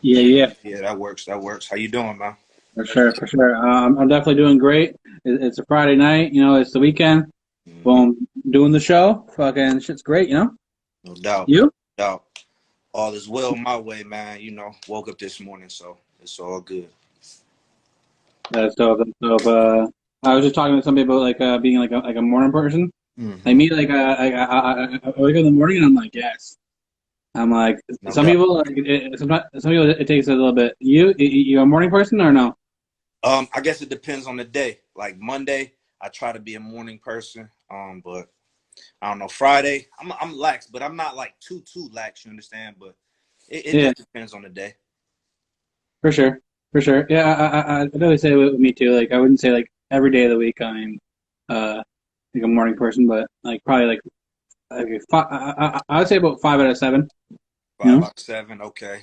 Yeah, yeah, Yeah, that works. That works. How you doing, man? for sure, for sure. I'm definitely doing great. It's a Friday night, it's the weekend. Hmm. Boom, doing the show. Fucking shit's great. No doubt. You? No doubt. All is well my way, man. Woke up this morning, so it's all good. That's dope. That's dope. I was just talking to somebody about like being like a morning person. Like Hmm. me, like I wake up in the morning and I'm like, yes. I'm like, No some doubt. people like sometimes some people it takes a little bit. You a morning person or no? I guess it depends on the day. Like Monday, I try to be a morning person. But I don't know. Friday, I'm lax, but I'm not like too lax. You understand? But it Yeah, just depends on the day. for sure, for sure. Yeah, I'd definitely say with me too. Like I wouldn't say like every day of the week I'm uh like a morning person, but like probably like five, I would say about 5 out of 7. You Five know? out of seven. Okay.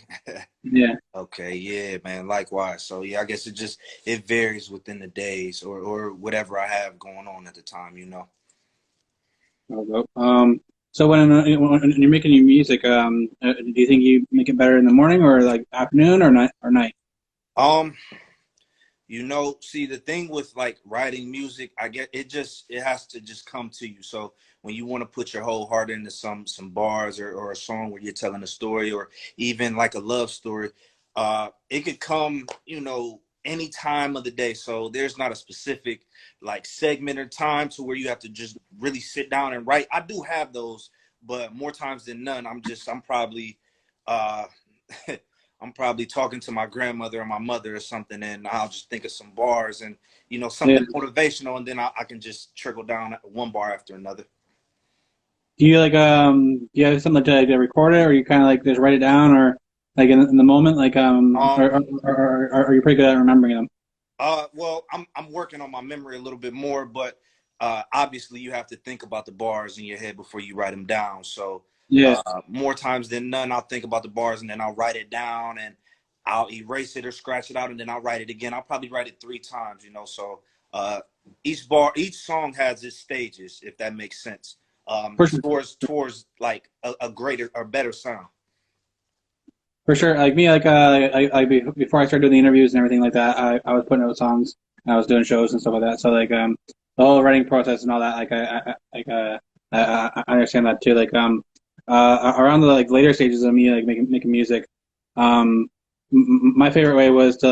Yeah. Okay, yeah, man. Likewise. So yeah, I guess it varies within the days or whatever I have going on at the time. I'll go. So when you're making your music, do you think you make it better in the morning or like afternoon or night? Um, see the thing with like writing music, I get it has to just come to you. So when you want to put your whole heart into some bars or a song where you're telling a story or even like a love story, it could come, any time of the day. So there's not a specific like segment or time to where you have to just really sit down and write. I do have those, but more times than none, I'm probably uh I'm probably talking to my grandmother or my mother or something, and I'll just think of some bars and Yeah. something motivational, and then I can just trickle down one bar after another. Do you do you have something to record it or you kind of like just write it down or like in the moment like Um, are you pretty good at remembering them? well, I'm working on my memory a little bit more, but obviously you have to think about the bars in your head before you write them down. So Yeah. more times than none, I'll think about the bars and then I'll write it down and I'll erase it or scratch it out and then I'll write it again. I'll probably write it 3 times. So uh, each song has its stages, if that makes sense. For sure. Towards like a greater or better sound. For sure. Like me, before I started doing the interviews and everything like that, I was putting out songs. And I was doing shows and stuff like that. So the whole writing process and all that, I understand that too. Around the like later stages of me like making music, um, my favorite way was to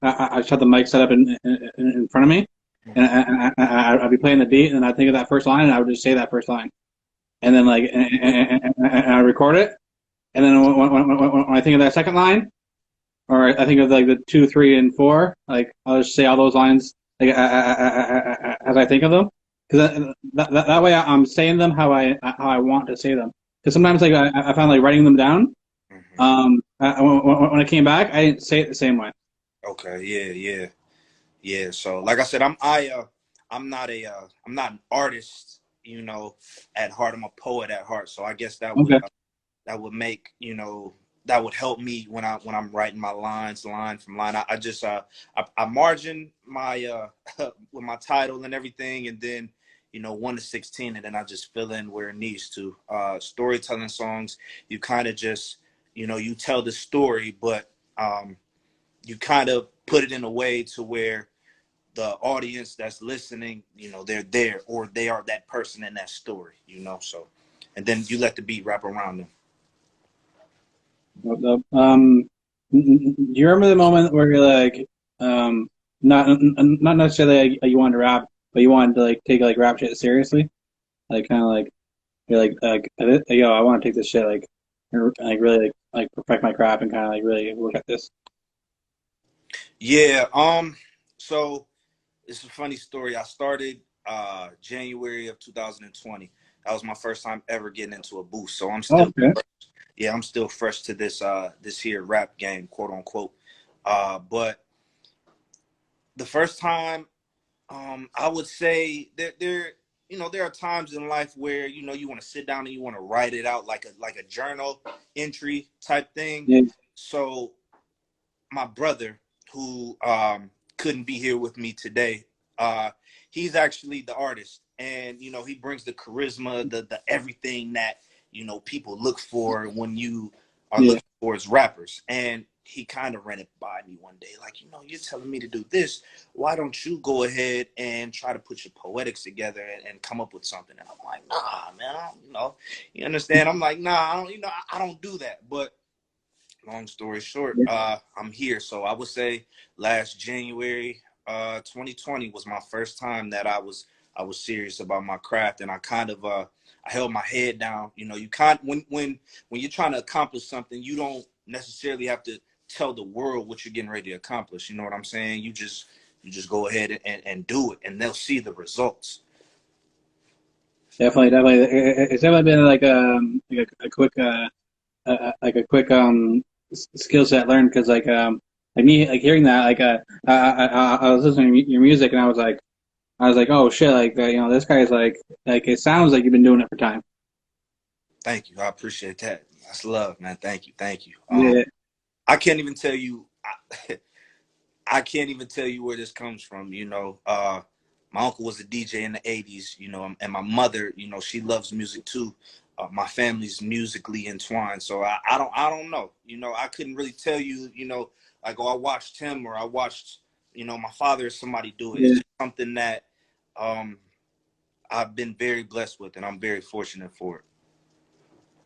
I just had the mic set up in front of me, and Mhm. I'd be playing the beat, and I'd think of that first line, and I would just say that first line, and then and I record it, and then when I think of that second line, or I think of like the 2, 3, and 4, like I'll just say all those lines as I think of them, because that way I'm saying them how I want to say them. Because sometimes I found like writing them down. Mhm. When I came back, I didn't say it the same way. Okay, yeah, yeah. Yeah, so like I said, I'm not an artist, at heart. I'm a poet at heart. So I guess Okay. that would make, that would help me when I'm writing my lines line from line. I just I margin my with my title and everything, and then 1 to 16, and then I just fill in where it needs to. Storytelling songs, you kind of just you tell the story, but you kind of put it in a way to where the audience that's listening, they're there or they are that person in that story. And then you let the beat wrap around them. Do you remember the moment where you're like, um, not necessarily like, you wanted to rap, but you wanted to like take like rap shit seriously? Like kind of like you're yo, I want to take this shit like really like perfect my craft and kind of like really work at this. Yeah. So it's a funny story. I started January of 2020. That was my first time ever getting into a booth. So Oh, okay. I'm still fresh to this here rap game, quote unquote. But the first time, I would say that there are times in life where you want to sit down and you want to write it out like a journal entry type thing. Yeah, So my brother, who couldn't be here with me today, uh, he's actually the artist, and he brings the charisma, the everything that people look for when you are yeah, looking for as rappers. And he kind of ran it by me one day, like, you're telling me to do this. Why don't you go ahead and try to put your poetics together and come up with something? And I'm like, nah, man, you understand? I'm like, nah, I don't do that. But long story short, I'm here. So I would say last January, 2020 was my first time that I was serious about my craft, and I kind of I held my head down. You can't when you're trying to accomplish something, you don't necessarily have to tell the world what you're getting ready to accomplish. You know what I'm saying? You just go ahead and do it, and they'll see the results. Definitely. It's definitely been like a quick skill set learned because like me like hearing that I was listening to your music and I was like, oh shit, like this guy's like it sounds like you've been doing it for time. Thank you. I appreciate that. That's love, man. Thank you. Yeah. I can't even tell you. I can't even tell you where this comes from. My uncle was a DJ in the '80s. And my mother, she loves music too. My family's musically entwined, so I don't know. I couldn't really tell you. Like, oh, I watched him or I watched my father or somebody do it. Yeah. It's just something that I've been very blessed with, and I'm very fortunate for it.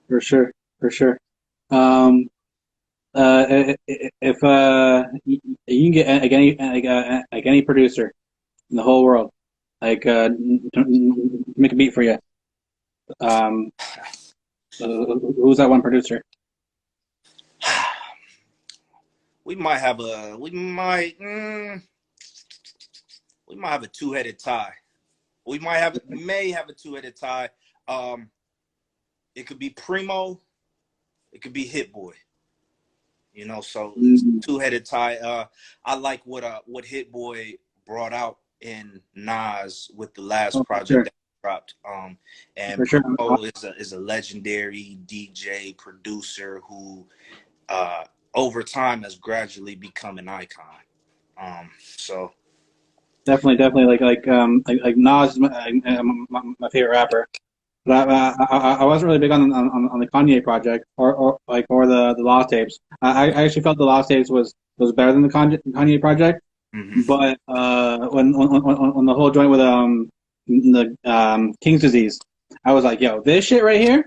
For sure, for sure. Um, if you can get like any producer in the whole world, like to make a beat for you, um, who's that one producer? We might have a two-headed tie. May have a two-headed tie. It could be Primo, it could be Hit Boy. So it's a two-headed tie. I like what Hit Boy brought out in Nas with the last project that he dropped. And For sure. Primo is a legendary DJ producer who over time has gradually become an icon. So Definitely like Nas is my favorite rapper. But I wasn't really big on the Kanye project or the Lost Tapes. I actually felt the Lost Tapes was better than the Kanye project. mm-hmm. But when the whole joint with the King's Disease, I was like, yo, this shit right here.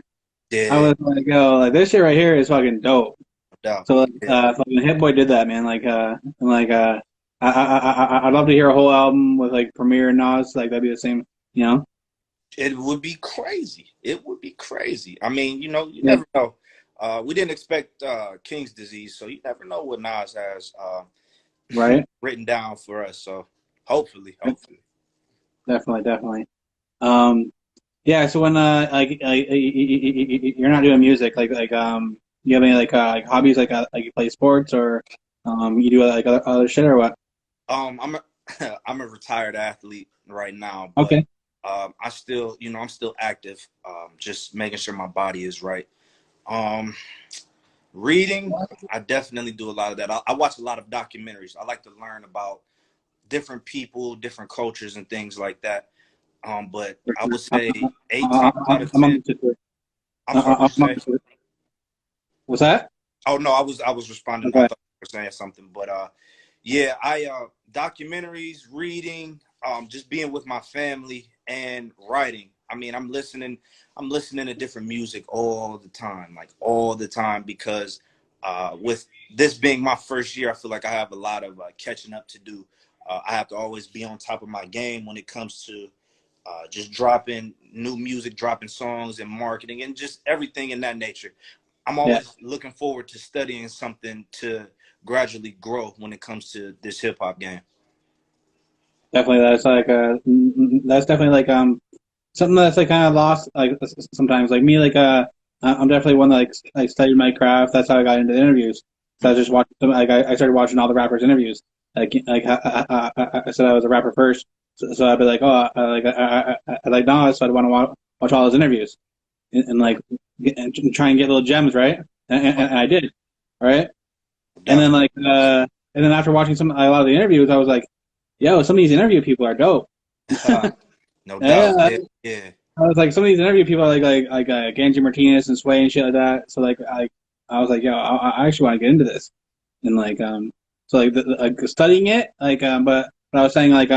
Yeah. I was like, yo, like this shit right here is fucking dope. No. So fucking Hit Boy did that, man. I'd love to hear a whole album with like Premier and Nas. Like that'd be the same, you know. It would be crazy. It would be crazy. I mean, you never know. We didn't expect King's Disease, so you never know what Nas has Right. written down for us. So hopefully. Definitely. Yeah. So when you're not doing music, you have any like hobbies like you play sports or you do like other shit or what? I'm a retired athlete right now, but Okay. I still, I'm still active. Just making sure my body is right. Reading, I definitely do a lot of that. I watch a lot of documentaries. I like to learn about different people, different cultures, and things like that. But I would say 8 times out of 10. I'm sorry, what you say? What's that? Oh no, I was responding. Okay. I thought you were saying something, but yeah, I documentaries, reading, just being with my family and writing. I mean, I'm listening to different music all the time, because with this being my first year, I feel like I have a lot of catching up to do. I have to always be on top of my game when it comes to just dropping new music, dropping songs, and marketing, and just everything in that nature. I'm always looking forward to studying something to gradually grow when it comes to this hip hop game. Definitely, that's definitely like something that's like kind of lost like sometimes. Like me, I'm definitely one that like studied my craft. That's how I got into the interviews. So I was just watching I started watching all the rappers' interviews. I said I was a rapper first, so I'd be like, oh, I like Nas, so I'd want to watch all his interviews and and try and get little gems, right? And I did, right? And then and then after watching a lot of the interviews, I was like, yo, some of these interview people are dope. No doubt. Yeah. I was like, some of these interview people are like Angie Martinez and Sway and shit like that. So I was like, yo, I actually want to get into this. and so like studying it but I was saying like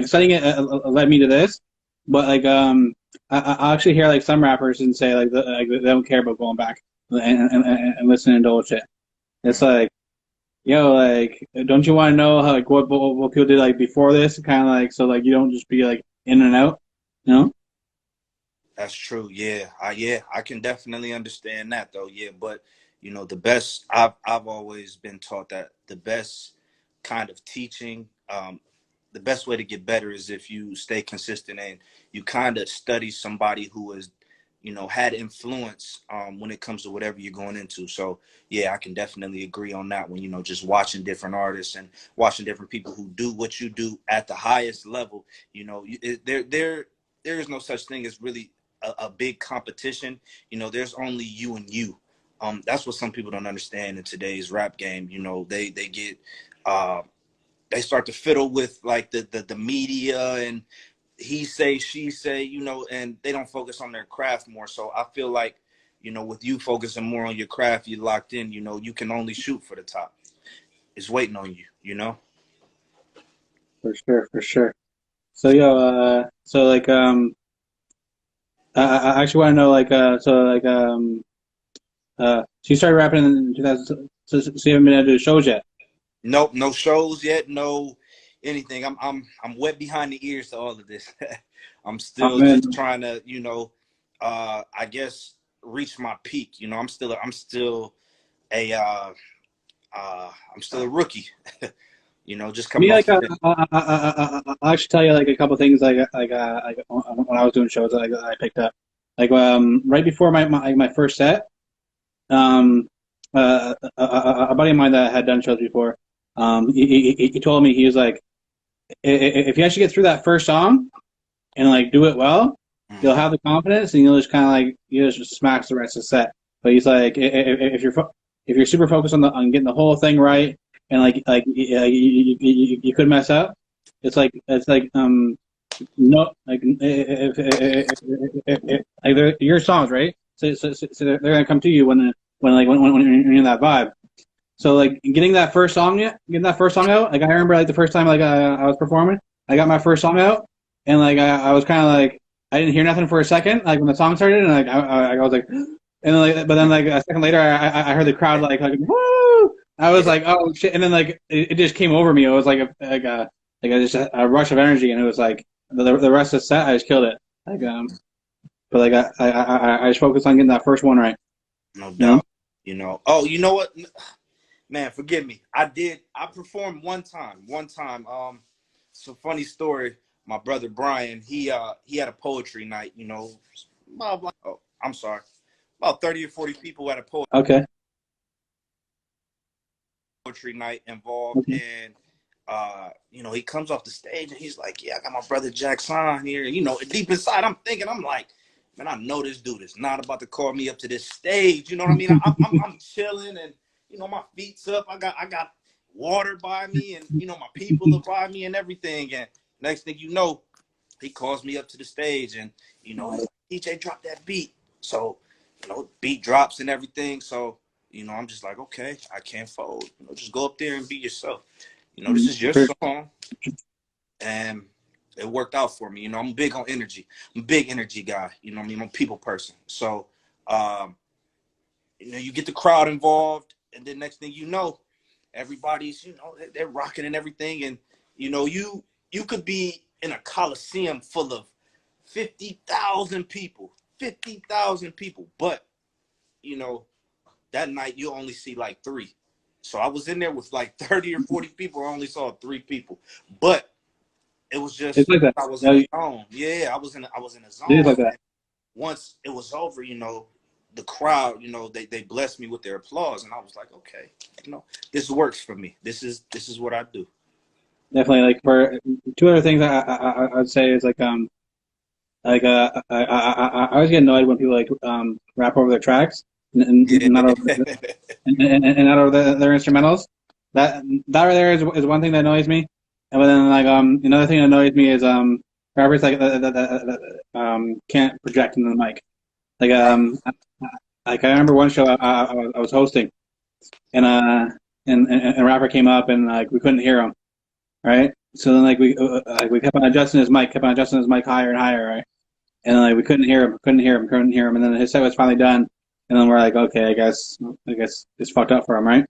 studying it led me to this, but I actually hear like some rappers and say like they don't care about going back and listening to old shit. It's like, yo, like, don't you want to know how, like what people did like before this, kind of like so like you don't just be like in and out, you know? That's true. Yeah, I can definitely understand that though. Yeah, but the best I've always been taught that the best kind of teaching, the best way to get better is if you stay consistent and you kind of study somebody who has, had influence when it comes to whatever you're going into. So yeah, I can definitely agree on that one. Just watching different artists and watching different people who do what you do at the highest level. There is no such thing as really a big competition. There's only you and you. That's what some people don't understand in today's rap game. They get they start to fiddle with like the media and he say, she say, and they don't focus on their craft more. So I feel like, with you focusing more on your craft, you're locked in, you can only shoot for the top. It's waiting on you. For sure, for sure. So yo, so I actually want to know so you started rapping in 2000, so you haven't been able to do shows yet. Nope, no shows yet, no anything. I'm wet behind the ears to all of this. I'm Oh still man, just trying to, I guess reach my peak. I'm still a rookie. Just coming me off the bench. I'll actually tell you like a couple things when I was doing shows I picked up right before my first set. Um, a buddy of mine that had done shows before, he told me he was like, if you actually get through that first song and like do it well, you'll Mhm. have the confidence and you'll just kind of like you just smash the rest of the set. But he's like, if you're super focused on getting the whole thing right and you could mess up. It's like no like like they're your songs, right? So they're gonna come to you when you're in that vibe. So like getting that first song out. Like I remember like the first time I was performing, I got my first song out, and I was kind of like I didn't hear nothing for a second, like when the song started, and I was like, and then but then like a second later, I heard the crowd like woo. I was Yeah. like, oh shit, and then like it just came over me. It was just a rush of energy, and it was like the rest of the set, I just killed it. But like I just focused on getting that first one right. No You know? doubt. Oh, you know what? Man, forgive me. I performed one time. It's a funny story. My brother Brian, he had a poetry night, oh, I'm sorry. About 30 or 40 people at a Okay. poetry night involved Okay. and he comes off the stage and he's like, yeah, I got my brother Jaxsaun here. And deep inside I'm like, man, I know this dude is not about to call me up to this stage. You know what I mean? I'm chilling and my feet's up. I got water by me and my people are by me and everything. And next thing you know, he calls me up to the stage and he's like, DJ, drop that beat. So beat drops and everything. So I'm just like, okay, I can't fold. Just go up there and be yourself. This is your song, and it worked out for me. I'm big on energy. I'm a big energy guy. I mean, I'm a people person. So, um, you get the crowd involved, and then next thing you know, everybody's, they're rocking and everything, and you could be in a coliseum full of 50,000 people, 50,000 people, but you know that night you only see like three. So I was in there with like 30 or 40 people. I only saw three people, but it was It's just like that. I was Yeah, in a it zone. Yeah, I was in a is zone. like that. And once it was over, the crowd, they blessed me with their applause, and I was like, okay, this works for me. This is what I do. Definitely. Like for two other things, I'd say is I always get annoyed when people like rap over their tracks and Yeah. not over and not over their instrumentals. That right there is one thing that annoys me. And then another thing that annoys me is rappers that can't project into the mic. Like Right. like I remember one show I was hosting and and a rapper came up, and like we couldn't hear him, right? So then like we kept on adjusting his mic, higher and higher, right? And like we couldn't hear him, and then his set was finally done, and then we're like, okay, I guess it's fucked up for him, right?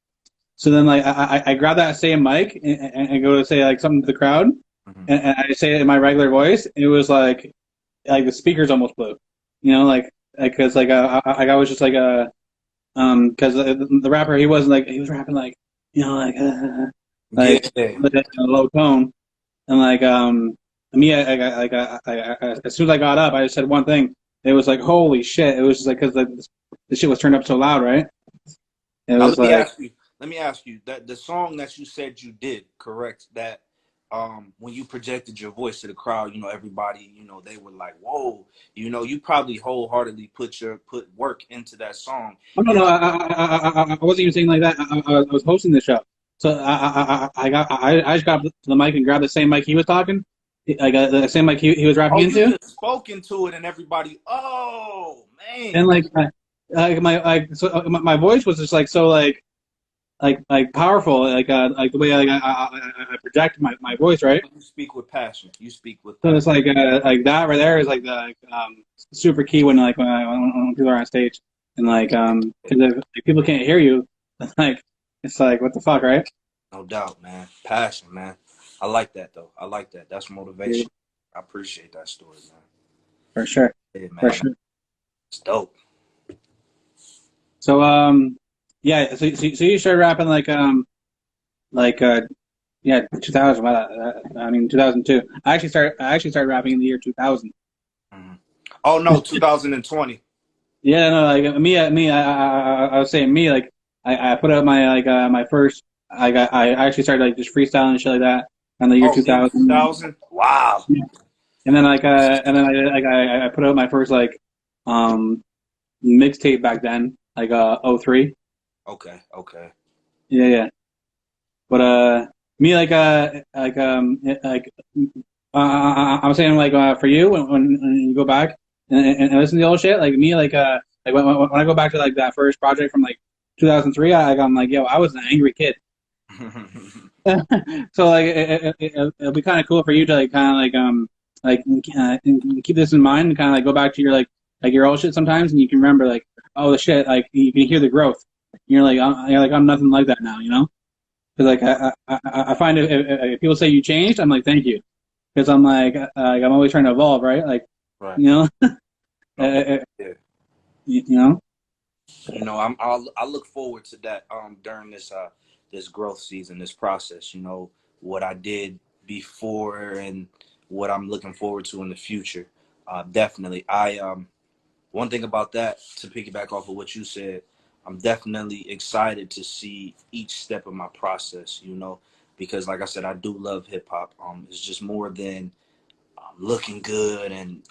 So then like I grab that same mic and go to say like something to the crowd, Hmm. and I say it in my regular voice. It was like the speakers almost blew, you know, because I was just like because the rapper he wasn't like he was rapping like you know like Yeah. like a low tone, and like me as soon as I got up I just said one thing. It was like holy shit. It was just like because the shit was turned up so loud, right? It Now was let me like ask you. Let me ask you that the song that you said you did, correct? That when you projected your voice to the crowd, everybody, they were like, "Whoa!" You probably wholeheartedly put work into that song. oh no And no I wasn't even saying like that. I was hosting the show, so I just got up to the mic and grabbed the same mic he was talking, like the same mic he was rapping oh, you into, just spoke into it, and everybody, oh man, and my voice was just like so like powerful like the way I project my voice, right? you speak with passion. You speak with So passion. it's like that right there is like the super key when people are on stage, and like because if people can't hear you, like it's like what the fuck, right? No doubt, man. Passion, man. I like that though. I like that. That's Yeah, motivation. I appreciate that story, man. for sure, Yeah, for man. sure. It's dope. So yeah, so you started rapping like yeah 2000. I mean 2002. I actually started rapping in the year 2000. Mhm. Oh no, 2020. Yeah, no, like I was saying me, like I put out my my first, I actually started like just freestyling and shit like that in the year Oh, in 2000, 2000. Wow. and then I put out my first um mixtape back then, like '03. Okay. Okay. Yeah, yeah. But me I'm saying like for you when you go back and listen to the old shit, like me like when I go back to like that first project from like 2003, I'm like yo, I was an angry kid. So like it'll be kind of cool for you to like kind of like keep this in mind and kind of like go back to your like your old shit sometimes, and you can remember like oh the shit, like you can hear the growth. You're like I'm nothing like that now, you know? Because like I find if people say you changed, I'm like thank you, because like I'm always trying to evolve, right? Like Right. you know, uh, No doubt. uh, Yeah. you know, I look forward to that during this growth season, this process, what I did before and what I'm looking forward to in the future. Definitely. I One thing about that, to piggyback off of what you said, I'm definitely excited to see each step of my process, because like I said, I do love hip hop. It's just more than looking good and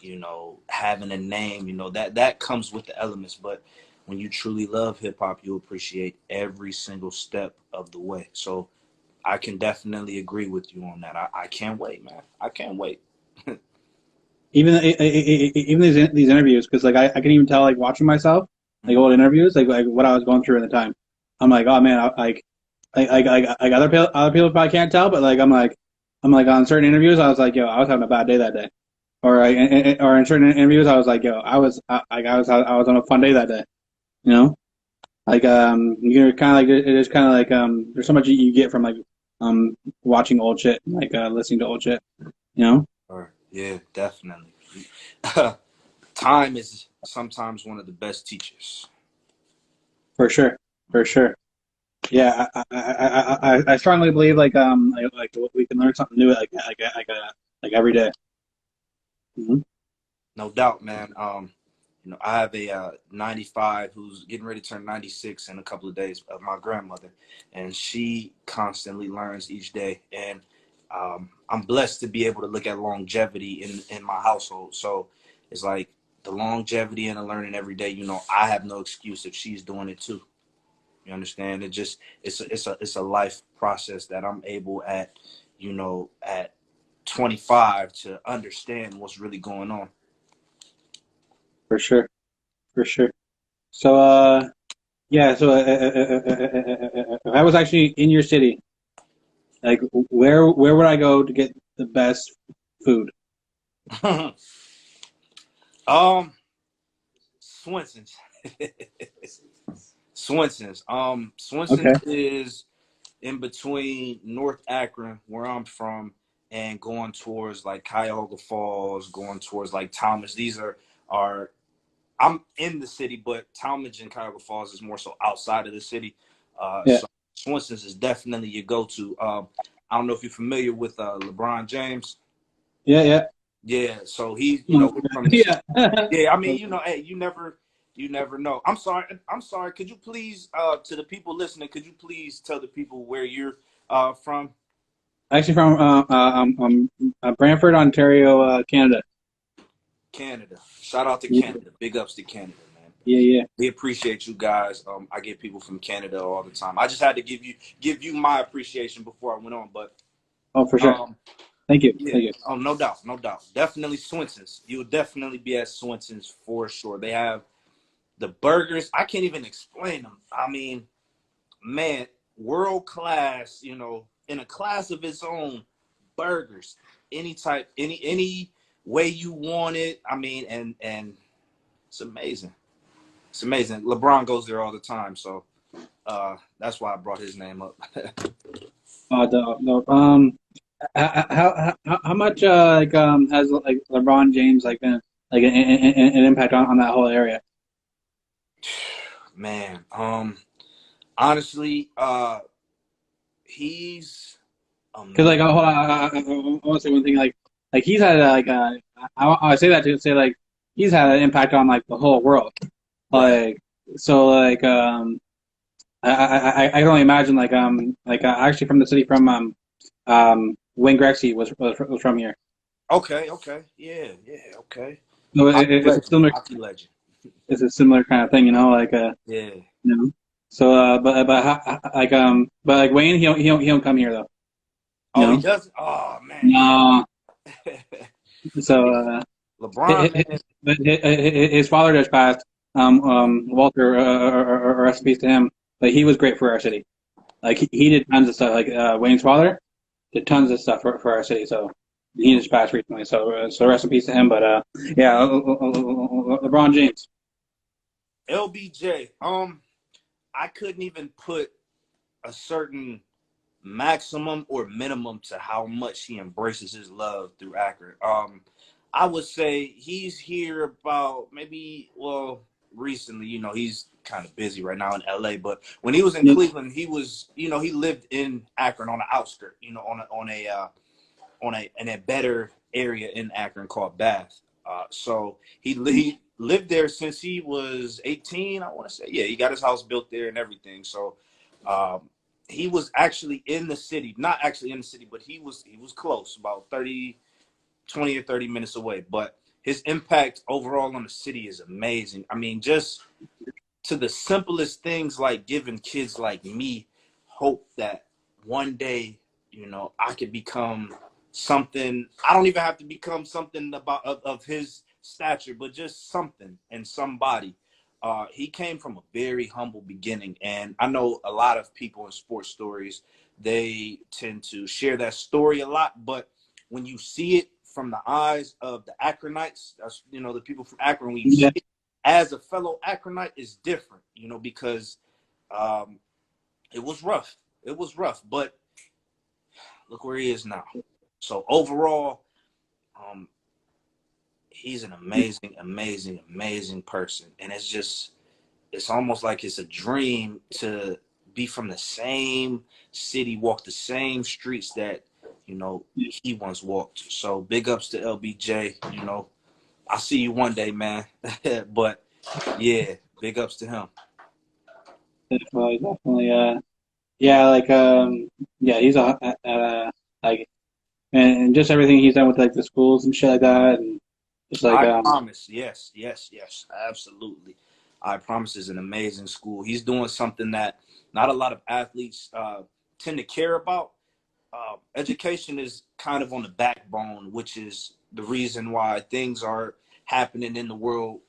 having a name. That comes with the elements, but when you truly love hip hop, you appreciate every single step of the way. So I can definitely agree with you on that. I can't wait, man. I can't wait. even these interviews, because like I can even tell like watching myself like Mhm. old interviews, like what I was going through at the time. I'm like oh man, like other people probably can't tell, but like I'm like on certain interviews, I was like yo, I was having a bad day that day, or in certain interviews, I was like yo, I was on a fun day that day, you know. Like you're kind of like it is kind of like there's so much you get from like um watching old shit, like listening to old shit, you know, Or yeah, definitely. Time is sometimes one of the best teachers. for sure, for sure. Yeah, I strongly believe like we can learn something new like every day. Mm-hmm. No doubt, man. I have a 95 who's getting ready to turn 96 in a couple of days of my grandmother, and she constantly learns each day. And I'm blessed to be able to look at longevity in my household. So it's like the longevity and the learning every day. I have no excuse if she's doing it too. You understand? It's a life process that I'm able at 25 to understand what's really going For sure, for sure. So Yeah. So if I was actually in your city, like where would I go to get the best food? um, Swenson's. Swenson's. Swenson's Okay. is in between North Akron, where I'm from, and going towards like Cuyahoga Falls, going towards like Talmadge. These are I'm in the city, but Talmadge and Cuyahoga Falls is more so outside of the city. Yeah. So Swenson's is definitely your go-to. I don't know if you're familiar with LeBron James. Yeah. Yeah. Yeah, so he, Mm, we're from the same. yeah. Yeah, I mean, hey, you never know. I'm sorry. I'm sorry. Could you please, to the people listening, could you please tell the people where you're from? Actually, from Brantford, Ontario, Canada. Canada. Shout out to Yeah. Canada. Big ups to Canada, man. Yeah. Yeah. We appreciate you guys. I get people from Canada all the time. I just had to give you my appreciation before I went on, but Oh, for sure. um, Thank you. yeah. Thank you. Oh, no doubt, no doubt. Definitely Swenson's. You will definitely be at Swenson's for sure. They have the burgers. I can't even explain them. I mean, man, world class, in a class of its own, burgers, any type, any way you want it. I mean, and it's amazing. It's amazing. LeBron goes there all the time, so that's why I brought his name up. How much has like LeBron James like been like an impact on that whole area? Man, honestly, he's Because amazing. like hold on, I want to say one thing like he's had I say that to say like he's had an impact on like the whole world. Right. Like so I can only imagine actually from the city from Wayne Gretzky was from here. Okay. Okay. Yeah. Yeah. Okay. So Hockey it's a legend. similar Hockey legend. kind of thing, Yeah. you know. So but like Wayne, he don't come here though, you Oh, he know. does. Oh man. No, Yeah. so LeBron, man. but his father just passed. Walter, rest in peace to him. But he was great for our city. Like he did tons of stuff. Like Wayne's father did tons of stuff for our city. So he just passed recently. So rest in peace to him. But yeah, LeBron James. LBJ. I couldn't even put a certain maximum or minimum to how much he embraces his love through Akron. I would say he's here about maybe, well, recently, he's kind of busy right now in LA, but when he was in Yeah, Cleveland, he was, he lived in Akron on the outskirt, in a better area in Akron called Bath. So he lived there since he was 18, I want to say. Yeah, he got his house built there and everything. So um, he was actually in the city, not actually in the city, but he was close, about 20 or 30 minutes away. But his impact overall on the city is amazing. I mean, just to the simplest things like giving kids like me hope that one day, I could become something. I don't even have to become something of his stature, but just something and somebody. He came from a very humble beginning, and I know a lot of people in sports stories, they tend to share that story a lot, but when you see it from the eyes of the Akronites, that's the people from Akron, when you see yeah, it as a fellow Akronite, is different, because um, it was rough. It was rough, but look where he is now. So overall, um, he's an amazing, amazing, amazing person, and it's almost like it's a dream to be from the same city, walk the same streets that he once walked. So big ups to LBJ. I'll see you one day, man. But yeah, big ups to him. definitely. Yeah, yeah, he's like, and just everything he's done with like the schools and shit like that, and just I promise. Yes, yes, yes, absolutely. I promise is an amazing school. He's doing something that not a lot of athletes tend to care about. Education is kind of on the backbone, which is the reason why things are happening in the world.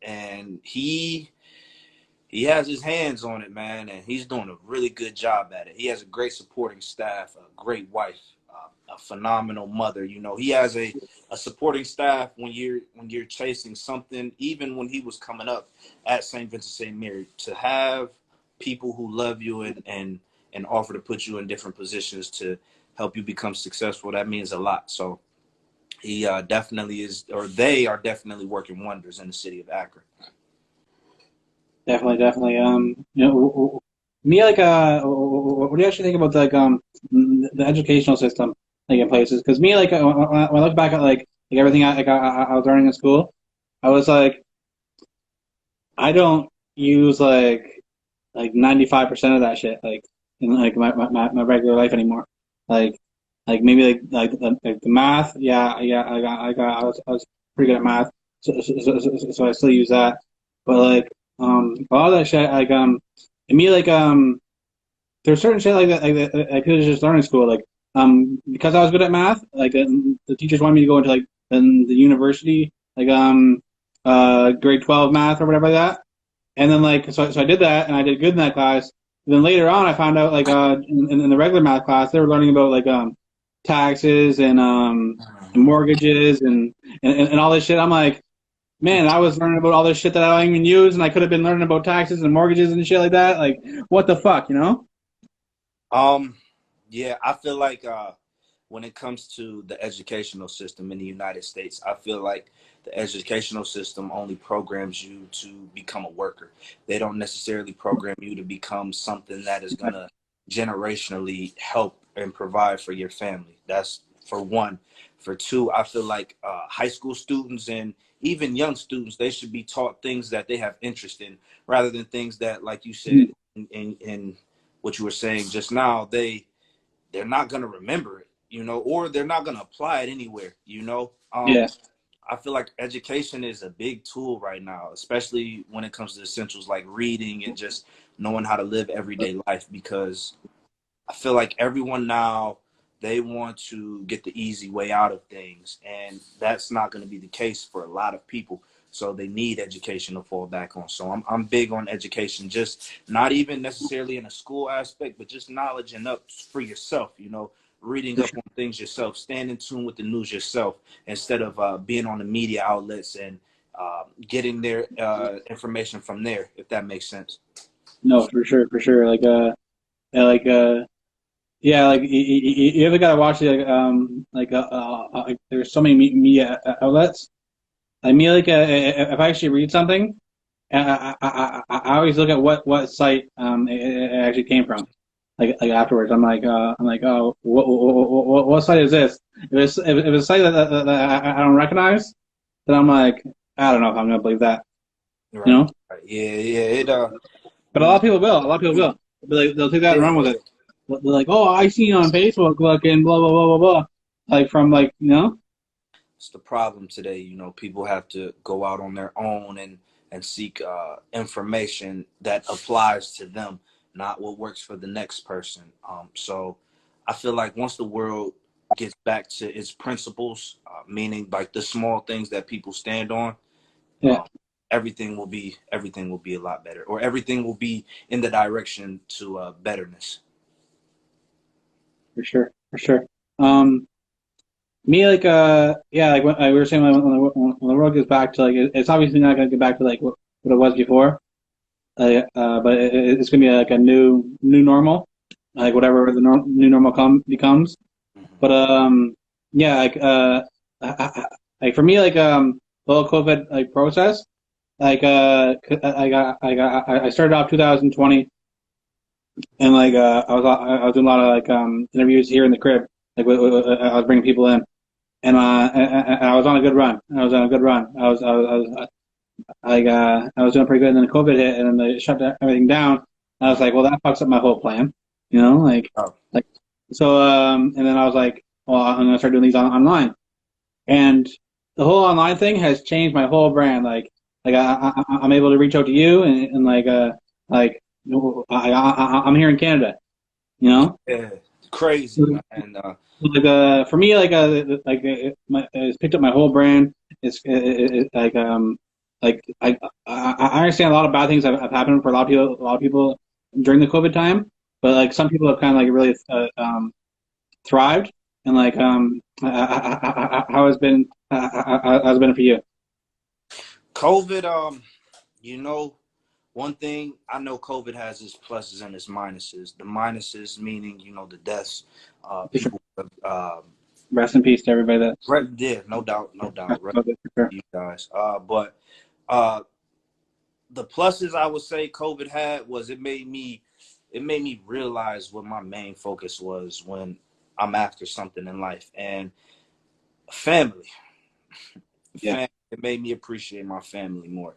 And he has his hands on it, man, and he's doing a really good job at it. He has a great supporting staff, a great wife, a phenomenal mother. You know, he has a supporting staff when you're chasing something. Even when he was coming up at St. Vincent St. Mary, to have people who love you and offer to put you in different positions to help you become successful, that means a lot. So he definitely is, or they are definitely working wonders in the city of Akron. Definitely, definitely. Me like what do you actually think about the educational system like in places? Because me like when I look back at like everything I was learning in school, I was like I don't use like 95% of that shit in like my regular life anymore. Like like maybe like the math, yeah, I was pretty good at math, so I still use that. But like a lot of that shit to me there's certain shit like that I could just learn in school because I was good at math the teachers wanted me to go into like the university grade 12 math or whatever like that. And then so I did that and I did good in that class. And then later on I found out in the regular math class they were learning about taxes and mortgages and all this shit. I'm like, man, I was learning about all this shit that I don't even use and I could have been learning about taxes and mortgages and shit like that. Like what the fuck, you know? Um, yeah, I feel like when it comes to the educational system in the United States, I feel like the educational system only programs you to become a worker. They don't necessarily program you to become something that is gonna generationally help and provide for your family. That's for one. For two, I feel like high school students and even young students, they should be taught things that they have interest in rather than things that, like you said, in what you were saying just now, they're not gonna remember it, you know, or they're not gonna apply it anywhere, you know. Yeah, I feel like education is a big tool right now, especially when it comes to essentials like reading and just knowing how to live everyday life. Because I feel like everyone now, they want to get the easy way out of things, and that's not going to be the case for a lot of people. So they need education to fall back on. So I'm big on education, just not even necessarily in a school aspect, but just knowledge and up for yourself. You know, reading for up sure. on things yourself, staying in tune with the news yourself, instead of being on the media outlets and getting their information from there. If that makes sense. No, for sure, for sure. Yeah, yeah, you ever gotta watch there's so many media outlets. I mean, if I actually read something, I always look at what site it actually came from. Like afterwards, I'm like, oh, what site is this? If it's a site that I don't recognize, then I'm like, I don't know if I'm gonna believe that, you Right. know. Right. Yeah. Yeah. It. But a lot of people will. A lot of people will. They'll take that and run with Yeah. it. They're like, oh, I see you on Facebook, and blah blah blah blah blah. Like from you know. It's the problem today. You know, people have to go out on their own and seek information that applies to them, not what works for the next person. So I feel like once the world gets back to its principles, meaning like the small things that people stand on, Yeah, um, everything will be a lot better, or everything will be in the direction to betterness. for sure, for sure. Um, Me yeah, we were saying when the world gets back to it's obviously not gonna get back to what it was before. But it's gonna be like a new normal, like whatever the new normal becomes. But Hmm. yeah, like for me the whole COVID process, I started off 2020 and I was doing a lot of interviews here in the crib, I was bringing people in and I was on a good run. I was on a good run. I was doing pretty good, and then COVID hit, and then they shut everything down. I was like, well, that fucks up my whole plan, you know, Oh, like so. And then I was like, well, I'm gonna start doing these online, and the whole online thing has changed my whole brand. I'm able to reach out to you, and like I'm here in Canada, you know. yeah, crazy, man. And For me it's picked up my whole brand. It's like I understand a lot of bad things have happened for a lot of people during the COVID time, but like some people have kind of like really thrived, and like how has it been for you? COVID, you know, one thing I know, COVID has its pluses and its minuses. The minuses meaning, the deaths, For sure. people, Rest in peace to everybody that's yeah, no doubt, no doubt, right, COVID, for sure. you guys. But uh, the pluses I would say COVID had was it made me realize what my main focus was when I'm after something in life, and family. Yeah, Family. It made me appreciate my family more.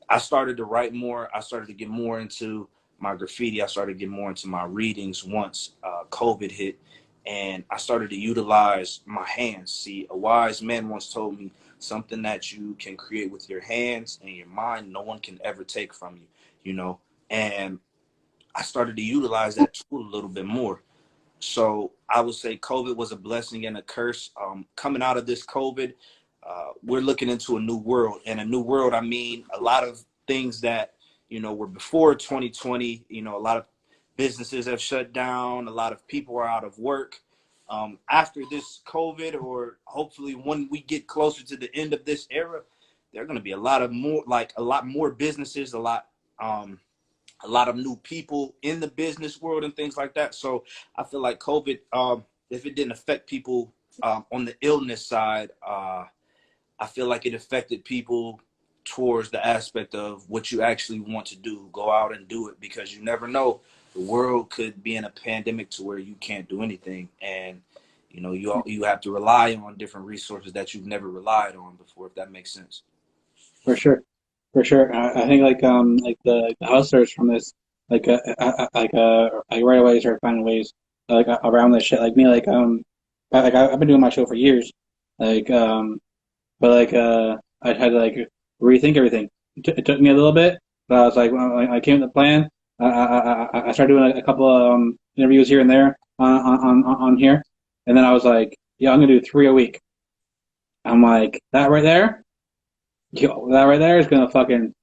I started to write more. I started to get more into my graffiti. I started to get more into my readings once COVID hit, and I started to utilize my hands. See, a wise man once told me, something that you can create with your hands and your mind, no one can ever take from you. You know, and I started to utilize that tool a little bit more. So I would say COVID was a blessing and a curse. Coming out of this COVID, we're looking into a new world. And a new world, I mean, a lot of things that, were before 2020, a lot of businesses have shut down. A lot of people are out of work. After this COVID, or hopefully when we get closer to the end of this era, there are going to be a lot more businesses, a lot of new people in the business world and things like that. So I feel like COVID, if it didn't affect people on the illness side, I feel like it affected people towards the aspect of what you actually want to do. Go out and do it, because you never know. The world could be in a pandemic to where you can't do anything, and you have to rely on different resources that you've never relied on before. If that makes sense. for sure, for sure. I think like the hustlers from this like right away start finding ways around this shit. Like me, I've been doing my show for years, like but I had to like rethink everything. It took me a little bit, but I was like, when I came to the plan, I started doing a couple of interviews here and there on here, and then I was like, yeah, I'm gonna do three a week. I'm like, that right there, yo, that right there is gonna fucking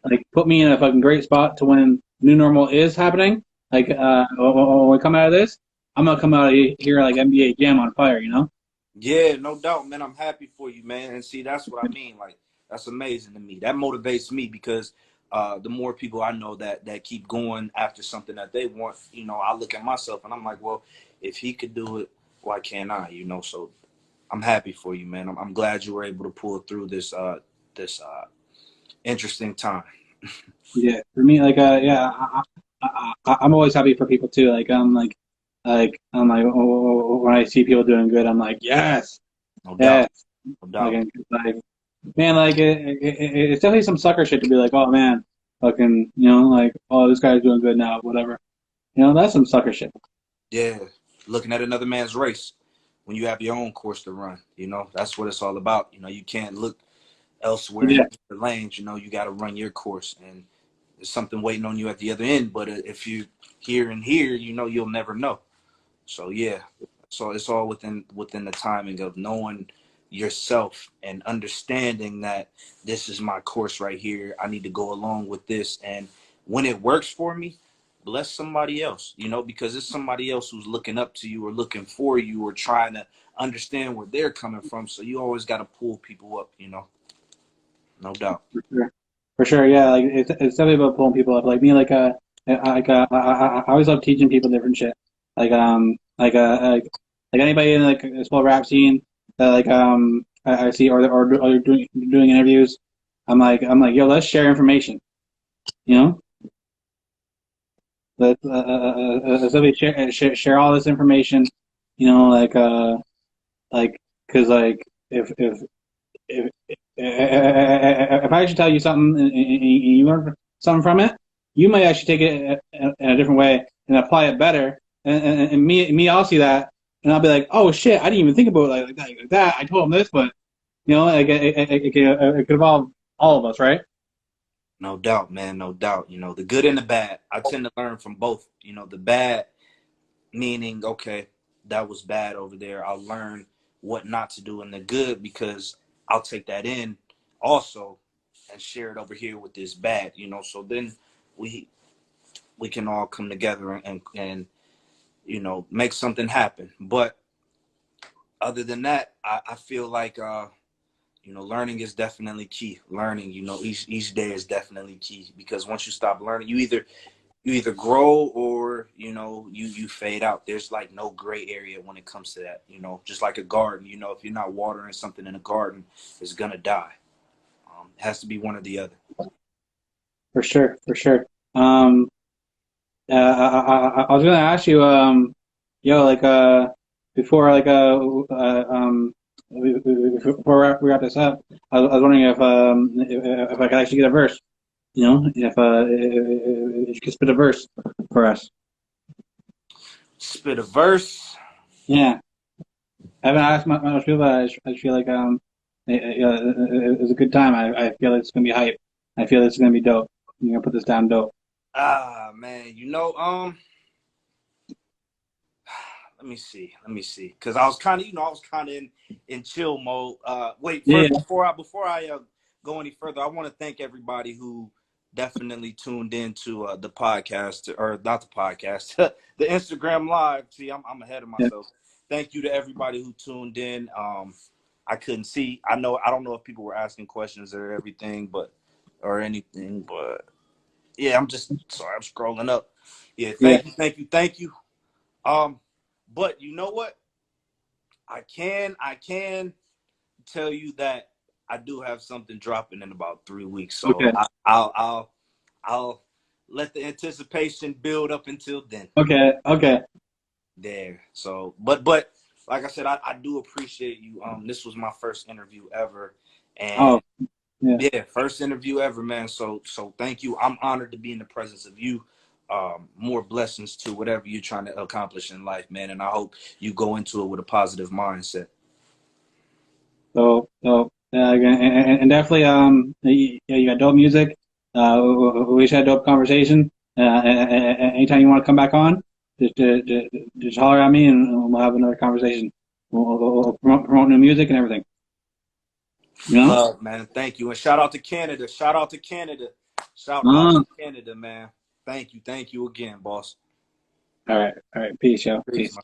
like put me in a fucking great spot to when new normal is happening. Like when we come out of this, I'm gonna come out of here like NBA Jam on fire, you know? Yeah, no doubt, man. I'm happy for you, man. And see, that's what I mean. Like, that's amazing to me. That motivates me, because the more people I know that keep going after something that they want, I look at myself and I'm like, well, if he could do it, why can't I? So I'm happy for you, man. I'm glad you were able to pull through this interesting time. Yeah, for me, like yeah, I'm always happy for people too. I'm like when I see people doing good, I'm like, yes, No doubt, yes. no Like, doubt. like man, like it's definitely some sucker shit to be like, oh man, fucking, like, oh, this guy's doing good now, whatever. That's some sucker shit. Yeah, looking at another man's race when you have your own course to run. That's what it's all about. You can't look elsewhere in Yeah, the lanes. You got to run your course, and there's something waiting on you at the other end. But if you here and here, you'll never know. So yeah, so it's all within the timing of knowing yourself and understanding that this is my course right here. I need to go along with this, and when it works for me, bless somebody else. Because it's somebody else who's looking up to you or looking for you or trying to understand where they're coming from. So you always got to pull people up. No doubt. for sure. For sure, yeah. Like it's definitely about pulling people up. Like me, I always love teaching people different shit. Like like anybody in like a small rap scene that I see or they're doing interviews. I'm like, yo, let's share information. You know, let's definitely share all this information. You know, like because like if if I actually tell you something and you learn something from it, you might actually take it in a different way and apply it better. And me, I'll see that and I'll be like, oh shit, I didn't even think about it like that. I told him this, but like it could involve all of us, right? No doubt, man. No doubt. The good and the bad. I tend to learn from both. The bad meaning, okay, that was bad over there. I'll learn what not to do, and the good, because I'll take that in also and share it over here with this bad, you know. So then we we can all come together and you know, make something happen. But other than that, I feel like you know, learning is definitely key. Learning, you know, each day is definitely key, because once you stop learning, you either grow or, you know, you fade out. There's like no gray area when it comes to that, you know. Just like a garden, you know, if you're not watering something in a garden, it's gonna die. It has to be one or the other. For sure, for sure. I was gonna ask you, yo, like, before, like, before we wrap this up, I was wondering if I could actually get a verse, you know, if you could spit a verse for us. Spit a verse. Yeah, I haven't asked much people, but I just feel like, it was a good time. I feel like it's gonna be hype. I feel it's gonna be dope. You're gonna put this down dope. Ah man, you know, let me see, because I was kind of, you know, I was kind of in chill mode. Wait, Yeah, first before I go any further, I want to thank everybody who definitely tuned into the podcast, or not the podcast, the Instagram live. See, I'm ahead of yeah, myself. Thank you to everybody who tuned in. I couldn't see. I don't know if people were asking questions or everything, but or anything, but yeah, I'm just sorry. I'm scrolling up. Yeah, yeah. thank you. Um, but you know what? I can tell you that I do have something dropping in about 3 weeks. So Okay, I'll let the anticipation build up until then. okay, okay. There. So, but like I said, I do appreciate you. This was my first interview ever, Oh, and yeah. yeah, first interview ever, man. So thank you. I'm honored to be in the presence of you. More blessings to whatever you're trying to accomplish in life, man. And I hope you go into it with a positive mindset. So, and definitely, yeah, you got dope music. We should have dope conversation. Anytime you want to come back on, just holler at me and we'll have another conversation. We'll promote new music and everything. You know? Love, man. Thank you. And shout out to Canada. Shout out to Canada. Shout out Uh, to Canada, man. Thank you. Thank you again, boss. all right. Peace, yo. Peace, Peace. man.